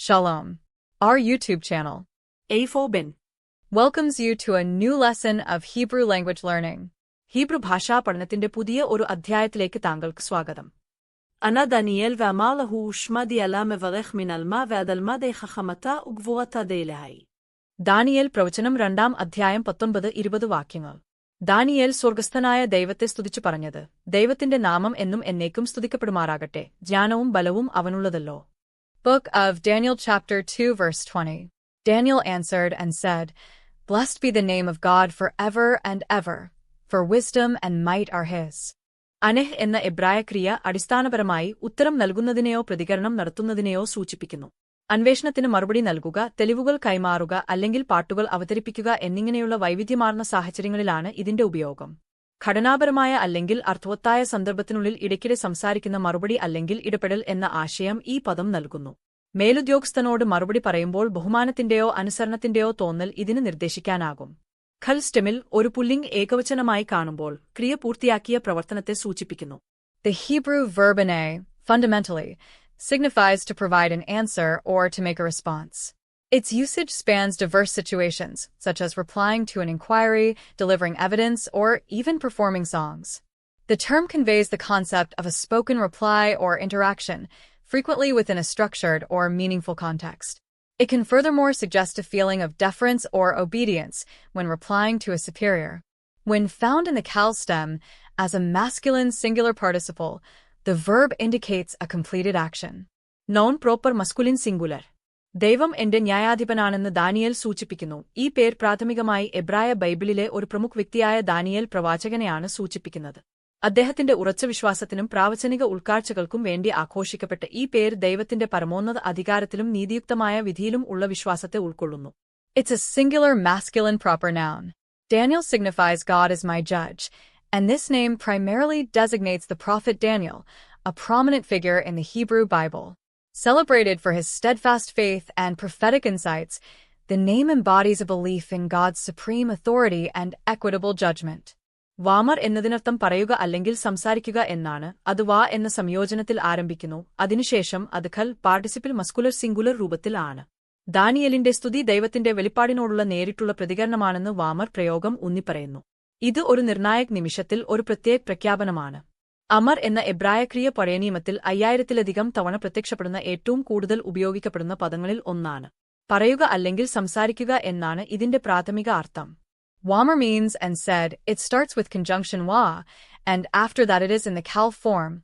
Shalom. Our YouTube channel, A for Ben. welcomes you to a new lesson of Hebrew language learning. Hebrew ഭാഷാ പഠനത്തിന്റെ പുതിയ ഒരു അധ്യായത്തിലേക്ക് താങ്കൾക്ക് സ്വാഗതം. אנא דניאל ואמר له שמע די אללה מברך מן עלמה ועד עלמה די חכמתה וגבורתה די אלוהי. ദാനിയേൽ പ്രവചനം 2 അധ്യായം 19-20 വാക്യങ്ങൾ. ദാനിയേൽ സ്വർഗസ്ഥനായ ദൈവത്തെ സ്തുതിച്ചു പറഞ്ഞത്, ദൈവത്തിന്റെ നാമം എന്നും എന്നേക്കും സ്തുതിക്കപ്പെടുമാറാകട്ടെ, ജ്ഞാനവും ബലവും അവനുള്ളതല്ലോ. Book of Daniel chapter 2 verse 20. Daniel answered and said, Blessed be the name of God forever and ever, for wisdom and might are his. അനെഹ് എന്ന എബ്രായ ക്രിയ അടിസ്ഥാനപരമായി ഉത്തരം നൽകുന്നതിനെയോ പ്രതികരണം നടത്തുന്നതിനെയോ സൂചിപ്പിക്കുന്നു. അന്വേഷണത്തിന് മറുപടി നൽകുക, തെളിവുകൾ കൈമാറുക അല്ലെങ്കിൽ പാട്ടുകൾ അവതരിപ്പിക്കുക എന്നിങ്ങനെയുള്ള വൈവിധ്യമാർന്ന സാഹചര്യങ്ങളിലാണ് ഇതിന്റെ ഉപയോഗം. ഘടനാപരമായ അല്ലെങ്കിൽ അർത്ഥവത്തായ സന്ദർഭത്തിനുള്ളിൽ ഇടയ്ക്കിടെ സംസാരിക്കുന്ന മറുപടി അല്ലെങ്കിൽ ഇടപെടൽ എന്ന ആശയം ഈ പദം നൽകുന്നു. മേലുദ്യോഗസ്ഥനോട് മറുപടി പറയുമ്പോൾ ബഹുമാനത്തിന്റെയോ അനുസരണത്തിന്റെയോ തോന്നൽ ഇതിന് നിർദ്ദേശിക്കാനാകും. ഖൽ സ്റ്റെമിൽ ഒരു പുല്ലിംഗ് ഏകവചനമായി കാണുമ്പോൾ ക്രിയ പൂർത്തിയാക്കിയ പ്രവർത്തനത്തെ സൂചിപ്പിക്കുന്നു. The Hebrew verb ane, fundamentally, signifies to provide an answer or to make a response. Its usage spans diverse situations, such as replying to an inquiry, delivering evidence, or even performing songs. The term conveys the concept of a spoken reply or interaction, frequently within a structured or meaningful context. It can furthermore suggest a feeling of deference or obedience when replying to a superior. When found in the Kal stem as a masculine singular participle, the verb indicates a completed action. Noun proper masculine singular. ദൈവം എന്റെ ന്യായാധിപനാണെന്ന് Daniel സൂചിപ്പിക്കുന്നു. ഈ പേർ പ്രാഥമികമായി എബ്രായ ബൈബിളിലെ ഒരു പ്രമുഖ വ്യക്തിയായ ദാനിയേൽ പ്രവാചകനെയാണ് സൂചിപ്പിക്കുന്നത്. അദ്ദേഹത്തിന്റെ ഉറച്ച വിശ്വാസത്തിനും പ്രാവചനിക ഉൾക്കാഴ്ചകൾക്കും വേണ്ടി ആഘോഷിക്കപ്പെട്ട ഈ പേര് ദൈവത്തിന്റെ പരമോന്നത അധികാരത്തിലും നീതിയുക്തമായ വിധിയിലും ഉള്ള വിശ്വാസത്തെ ഉൾക്കൊള്ളുന്നു. It's a singular masculine proper noun. Daniel signifies God as my judge, and this name primarily designates the prophet Daniel, a prominent figure in the Hebrew Bible. Celebrated for his steadfast faith and prophetic insights, the name embodies a belief in God's supreme authority and equitable judgment. Warmer എന്നതിനർത്ഥം പറയുക അല്ലെങ്കിൽ സംസാരിക്കുക എന്നാണ്. അത് വാ എന്ന സംയോജനത്തിൽ ആരംഭിക്കുന്നു, അതിനുശേഷം അത് ഖൽ പാർട്ടിസിപ്പിൾ മസ്കുലർ സിംഗുലർ രൂപത്തിൽ ആണ്. ദാനിയേലിന്റെ സ്തുതി ദൈവത്തിന്റെ വെളിപ്പാടിനോടുള്ള നേരിട്ടുള്ള പ്രതികരണമാണെന്ന് വാമർ പ്രയോഗം ഊന്നിപ്പറയുന്നു. ഇത് ഒരു നിർണായക നിമിഷത്തിൽ ഒരു പ്രത്യേക പ്രഖ്യാപനമാണ്. അമർ എന്ന എബ്രായ ക്രിയ പഴയ നിയമത്തിൽ 5000-ലധികം തവണ പ്രത്യക്ഷപ്പെടുന്ന ഏറ്റവും കൂടുതൽ ഉപയോഗിക്കപ്പെടുന്ന പദങ്ങളിൽ ഒന്നാണ്. പറയുക അല്ലെങ്കിൽ സംസാരിക്കുക എന്നാണ് ഇതിന്റെ പ്രാഥമിക അർത്ഥം. Wamer means and said, it starts with conjunction wa, and after that it is in the Kal form,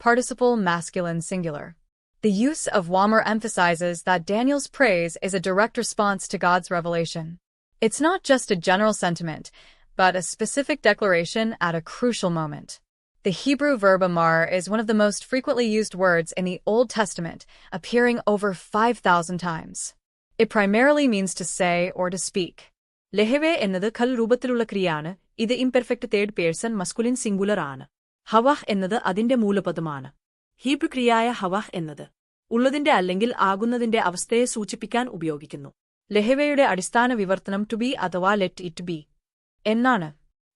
participle masculine singular. The use of wamer emphasizes that Daniel's praise is a direct response to God's revelation. It's not just a general sentiment, but a specific declaration at a crucial moment. The Hebrew verb amar is one of the most frequently used words in the Old Testament, appearing over 5,000 times. It primarily means to say or to speak. Leheve എന്നത് ഖൽ രൂപത്തിലുള്ള ക്രിയയാണ്. ഇത് imperfect third person masculine singular ആണ്. ഹവാഹ് എന്നത് അതിന്റെ മൂലപദമാണ്. Hebrew ക്രിയയായ ഹവാഹ് എന്നത് ഉള്ളതിന്റെ അല്ലെങ്കിൽ ആകുന്നതിന്റെ അവസ്ഥയെ സൂചിപ്പിക്കാൻ ഉപയോഗിക്കുന്നു. ലെഹവയുടെ അടിസ്ഥാന വിവർത്തനം ടു ബി അഥവാ ലെറ്റ് ഇറ്റ് ബി എന്നാണ്.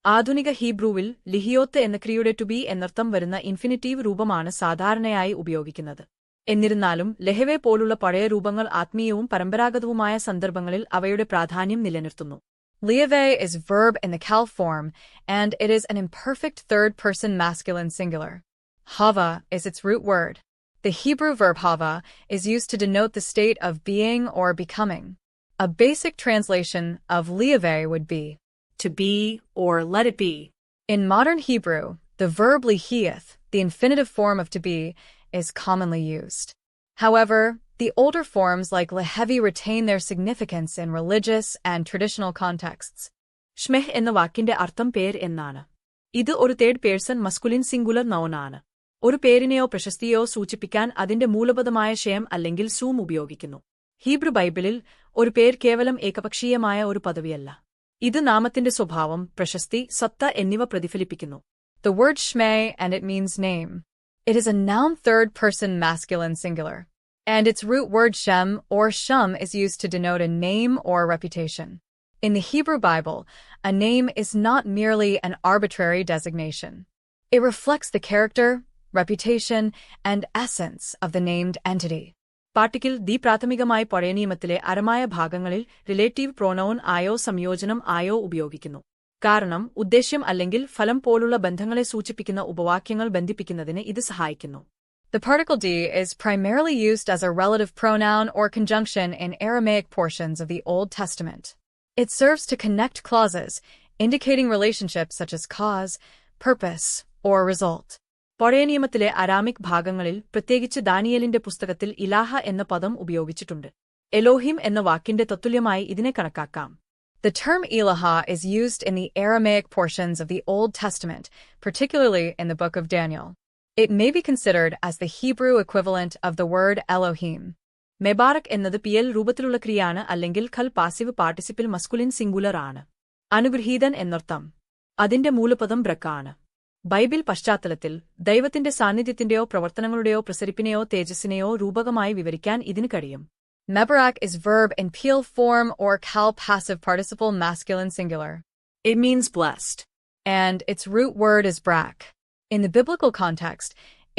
ആധുനിക ഹീബ്രുവിൽ ലിഹിയോത്ത് എന്ന ക്രിയയുടെ ടു ബി എന്നർത്ഥം വരുന്ന ഇൻഫിനിറ്റീവ് രൂപമാണ് സാധാരണയായി ഉപയോഗിക്കുന്നത്. എന്നിരുന്നാലും ലെഹവെ പോലുള്ള പഴയ രൂപങ്ങൾ ആത്മീയവും പരമ്പരാഗതവുമായ സന്ദർഭങ്ങളിൽ അവയുടെ പ്രാധാന്യം നിലനിർത്തുന്നു. Liave is verb in the Kal form, and it is an imperfect third-person masculine singular. Hava is its root word. The Hebrew verb hava is used to denote the state of being or becoming. A basic translation of liave would be to be or let it be. In modern Hebrew, the verb lihieth, the infinitive form of to be, is commonly used. However, the older forms like lehevi retain their significance in religious and traditional contexts. Shmeh എന്ന വാക്കിന്റെ അർത്ഥം പേർ എന്നാണ്. ഇത് ഒരു third person masculine singular നൗനാണ്. ഒരു പേരിനെയോ പ്രശസ്തിയോ സൂചിപ്പിക്കാൻ അതിന്റെ മൂലപദമായ ഷേം അല്ലെങ്കിൽ സൂം ഉപയോഗിക്കുന്നു. ഹീബ്രു ബൈബിളിൽ ഒരു പേർ കേവലം ഏകപക്ഷീയമായ ഒരു പദവിയല്ല. ഇത് നാമത്തിന്റെ സ്വഭാവം, പ്രശസ്തി, സത്ത എന്നിവ പ്രതിഫലിപ്പിക്കുന്നു. The word shmeh and it means name. It is a noun third-person masculine singular, and its root word shem or shum is used to denote a name or reputation. In the Hebrew Bible, a name is not merely an arbitrary designation. It reflects the character, reputation, and essence of the named entity. Particle the പ്രാഥമികമായി പഴയ നിയമത്തിലെ അരമായ ഭാഗങ്ങളിൽ relative pronoun ആയോ സംയോജനം ആയോ ഉപയോഗിക്കുന്നു. കാരണം ഉദ്ദേശ്യം അല്ലെങ്കിൽ ഫലം പോലുള്ള ബന്ധങ്ങളെ സൂചിപ്പിക്കുന്ന ഉപവാക്യങ്ങൾ ബന്ധിപ്പിക്കുന്നതിന് ഇത് സഹായിക്കുന്നു. The particle d is primarily used as a relative pronoun or conjunction in Aramaic portions of the Old Testament. It serves to connect clauses, indicating relationships such as cause, purpose, or result. പഴയ നിയമത്തിലെ Aramaic ഭാഗങ്ങളിൽ പ്രത്യേകിച്ച് ദാനിയേലിന്റെ പുസ്തകത്തിൽ ഇലാഹ എന്ന പദം ഉപയോഗിച്ചിട്ടുണ്ട്. Elohim എന്ന വാക്കിന്റെ തത്തുല്യമായി ഇതിനെ കണക്കാക്കാം. The term Eloha is used in the Aramaic portions of the Old Testament, particularly in the book of Daniel. It may be considered as the Hebrew equivalent of the word Elohim. മെബാറക് എന്നത് Piel രൂപത്തിലുള്ള ക്രിയയാണ് അല്ലെങ്കിൽ ഖൽ passive പാർട്ടിസിപ്പിൽ masculine singular ആണ്. അനുഗ്രഹീതൻ എന്നർത്ഥം. അതിന്റെ മൂലപദം ബ്രക്കാണ്. Bible പശ്ചാത്തലത്തിൽ ദൈവത്തിന്റെ സാന്നിധ്യത്തിന്റെയോ പ്രവർത്തനങ്ങളുടെയോ പ്രസരിപ്പിനെയോ തേജസ്സിനെയോ രൂപകമായി വിവരിക്കാൻ ഇതിന് കഴിയും. Mebarak is verb in Peel form or Cal passive participle masculine singular. It means blessed. And its root word is brak. In the biblical context,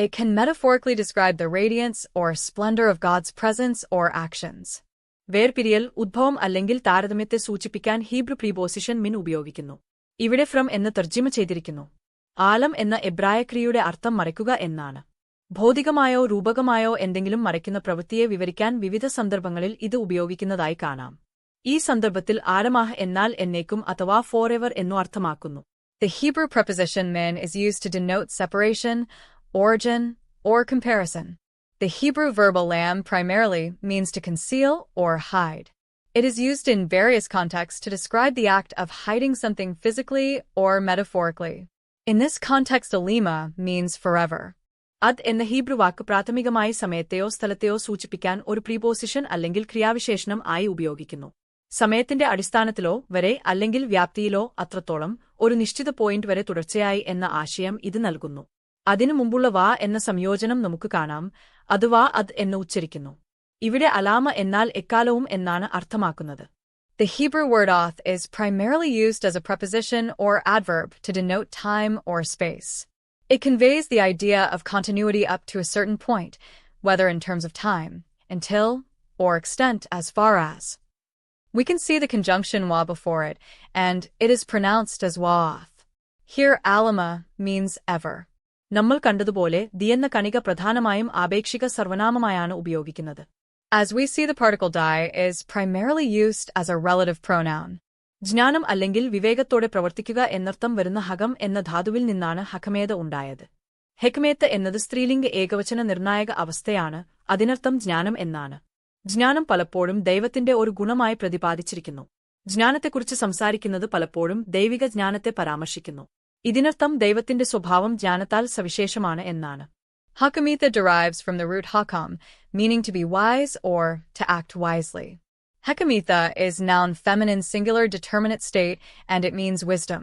it can metaphorically describe the radiance or splendor of God's presence or actions. വേർപിരിയൽ, ഉദ്ഭവം അല്ലെങ്കിൽ താരതമ്യത്തെ സൂചിപ്പിക്കാൻ Hebrew preposition മിൻ ഉപയോഗിക്കുന്നു. ഇവിടെ from എന്ന് തർജിമ ചെയ്തിരിക്കുന്നു. ആലം എന്ന എബ്രായ ക്രിയയുടെ അർത്ഥം മറയ്ക്കുക എന്നാണ്. ഭൗതികമായോ രൂപകമായോ എന്തെങ്കിലും മറയ്ക്കുന്ന പ്രവൃത്തിയെ വിവരിക്കാൻ വിവിധ സന്ദർഭങ്ങളിൽ ഇത് ഉപയോഗിക്കുന്നതായി കാണാം. ഈ സന്ദർഭത്തിൽ ആരമാഹ് എന്നാൽ എന്നേക്കും അഥവാ ഫോറെവർ എന്നു അർത്ഥമാക്കുന്നു. The Hebrew preposition min is used to denote separation, origin, or comparison. The Hebrew verb alam primarily means to conceal or hide. It is used in various contexts to describe the act of hiding something physically or metaphorically. In this context, alima means forever. അത് എന്ന Hebrew വാക്ക് പ്രാഥമികമായി സമയത്തെയോ സ്ഥലത്തെയോ സൂചിപ്പിക്കാൻ ഒരു preposition അല്ലെങ്കിൽ ക്രിയാവിശേഷണം ആയി ഉപയോഗിക്കുന്നു. സമയത്തിന്റെ അടിസ്ഥാനത്തിലോ വരെ അല്ലെങ്കിൽ വ്യാപ്തിയിലോ അത്രത്തോളം ഒരു നിശ്ചിത പോയിന്റ് വരെ തുടർച്ചയായി എന്ന ആശയം ഇത് നൽകുന്നു. അതിനു മുമ്പുള്ള വാ എന്ന സംയോജനം നമുക്ക് കാണാം. അത് വാ അത് എന്ന് ഉച്ചരിക്കുന്നു. ഇവിടെ അലാമ എന്നാൽ എക്കാലവും എന്നാണ് അർത്ഥമാക്കുന്നത്. The Hebrew word oth is primarily used as a preposition or adverb to denote time or space. It conveys the idea of continuity up to a certain point, whether in terms of time, until, or extent as far as. We can see the conjunction wa before it, and it is pronounced as wa'ath. Here alama means ever. നമ്മൾ കണ്ടതുപോലെ ദിയെന്ന കണിക പ്രധാനമായും ആപേക്ഷിക സർവനാമമായാണ് ഉപയോഗിക്കുന്നത്. As we see, the particle die is primarily used as a relative pronoun. ജ്ഞാനം അല്ലെങ്കിൽ വിവേകത്തോടെ പ്രവർത്തിക്കുക എന്നർത്ഥം വരുന്ന ഹകം എന്ന ധാതുവിൽ നിന്നാണ് ഹഖമേത ഉണ്ടായത്. ഹെക്മേത്ത് എന്നത് സ്ത്രീലിംഗ ഏകവചന നിർണായക അവസ്ഥയാണ്. അതിനർത്ഥം ജ്ഞാനം എന്നാണ്. ജ്ഞാനം പലപ്പോഴും ദൈവത്തിന്റെ ഒരു ഗുണമായി പ്രതിപാദിച്ചിരിക്കുന്നു. ജ്ഞാനത്തെക്കുറിച്ച് സംസാരിക്കുന്നത് പലപ്പോഴും ദൈവിക ജ്ഞാനത്തെ പരാമർശിക്കുന്നു. ഇതിനർത്ഥം ദൈവത്തിന്റെ സ്വഭാവം ജ്ഞാനത്താൽ സവിശേഷമാണ് എന്നാണ്. Hakamitha derives from the root hakam, meaning to be wise or to act wisely. Hekamitha is noun feminine singular determinate state, and it means wisdom.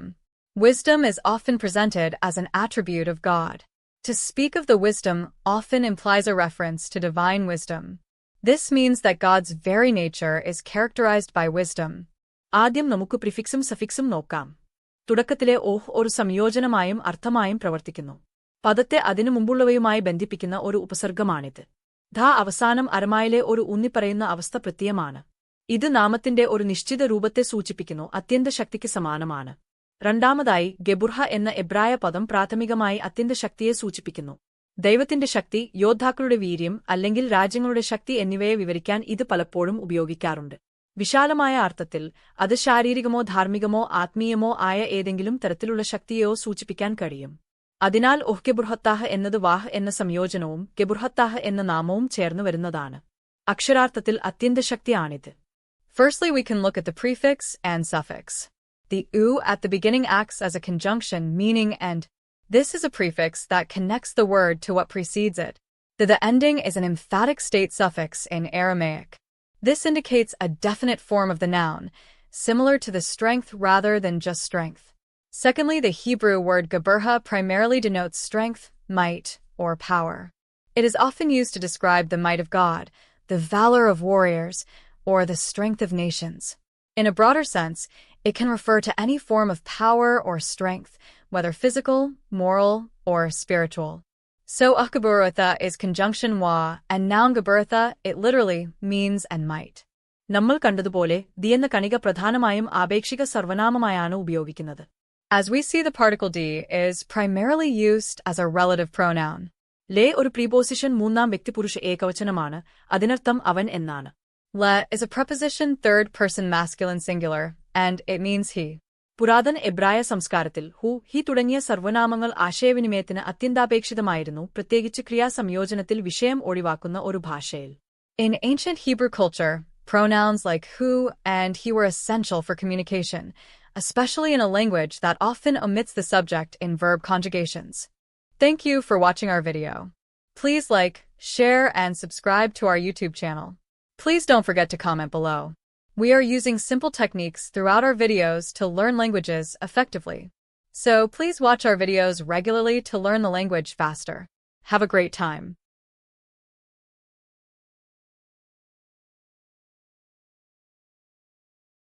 Wisdom is often presented as an attribute of God. To speak of the wisdom often implies a reference to divine wisdom. This means that God's very nature is characterized by wisdom. ആദ്യം നമുക്ക് പ്രിഫിക്സും സഫിക്സും നോക്കാം. തുടക്കത്തിലെ ഓഹ് ഒരു സംയോജനമായും അർത്ഥമായും പ്രവർത്തിക്കുന്നു. പദത്തെ അതിനു മുമ്പുള്ളവയുമായി ബന്ധിപ്പിക്കുന്ന ഒരു ഉപസർഗമാണിത്. ധ അവസാനം അരമായിലെ ഒരു ഊന്നിപ്പറയുന്ന അവസ്ഥ പ്രത്യയമാണ്. ഇത് നാമത്തിന്റെ ഒരു നിശ്ചിത രൂപത്തെ സൂചിപ്പിക്കുന്നു. അത്യന്ത ശക്തിക്ക് സമാനമാണ്. രണ്ടാമതായി ഗെബുർഹ എന്ന എബ്രായ പദം പ്രാഥമികമായി അത്യന്ത ശക്തിയെ സൂചിപ്പിക്കുന്നു. ദൈവത്തിന്റെ ശക്തി, യോദ്ധാക്കളുടെ വീര്യം അല്ലെങ്കിൽ രാജ്യങ്ങളുടെ ശക്തി എന്നിവയെ വിവരിക്കാൻ ഇത് പലപ്പോഴും ഉപയോഗിക്കാറുണ്ട്. വിശാലമായ അർത്ഥത്തിൽ അത് ശാരീരികമോ ധാർമ്മികമോ ആത്മീയമോ ആയ ഏതെങ്കിലും തരത്തിലുള്ള ശക്തിയെയോ സൂചിപ്പിക്കാൻ കഴിയും. അതിനാൽ ഒഹ് ഗെബുർഹത്താഹ് എന്നത് വാഹ് എന്ന സംയോജനവും ഗെബുർഹത്താഹ് എന്ന നാമവും ചേർന്നു വരുന്നതാണ്. അക്ഷരാർത്ഥത്തിൽ അത്യന്തശക്തിയാണിത്. Firstly, we can look at the prefix and suffix. The u at the beginning acts as a conjunction meaning and. This is a prefix that connects the word to what precedes it. The ending is an emphatic state suffix in Aramaic. This indicates a definite form of the noun, similar to the strength rather than just strength. Secondly, the Hebrew word geburha primarily denotes strength, might, or power. It is often used to describe the might of God, the valor of warriors, or the strength of nations. In a broader sense, it can refer to any form of power or strength, whether physical, moral, or spiritual. So Geburtha is conjunction wa, and noun Geburtha, it literally means and might. നമ്മൾ കണ്ടതുപോലെ the എന്ന കണിക പ്രധാനമായും ആപേക്ഷിക സർവനാമമായാണ് ഉപയോഗിക്കുന്നത്. As we see, the particle d is primarily used as a relative pronoun. ലേ ഒരു preposition മൂന്നാം വ്യക്തിപുരുഷ ഏകവചനമാണ്, അതിനർത്ഥം അവൻ എന്നാണ്. Le is a preposition third person masculine singular, and it means he. പുരാതന എബ്രായ സംസ്കാരത്തിൽ ഹു, ഹി തുടങ്ങിയ സർവനാമങ്ങൾ ആശയവിനിമയത്തിന് അത്യന്താപേക്ഷിതമായിരുന്നു, പ്രത്യേകിച്ച് ക്രിയാസംയോജനത്തിൽ വിഷയം ഒഴിവാക്കുന്ന ഒരു ഭാഷയിൽ. In ancient Hebrew culture, pronouns like who and he were essential for communication, especially in a language that often omits the subject in verb conjugations. Thank you for watching our video. Please like, share, and subscribe to our YouTube channel. Please don't forget to comment below. We are using simple techniques throughout our videos to learn languages effectively. So please watch our videos regularly to learn the language faster. Have a great time.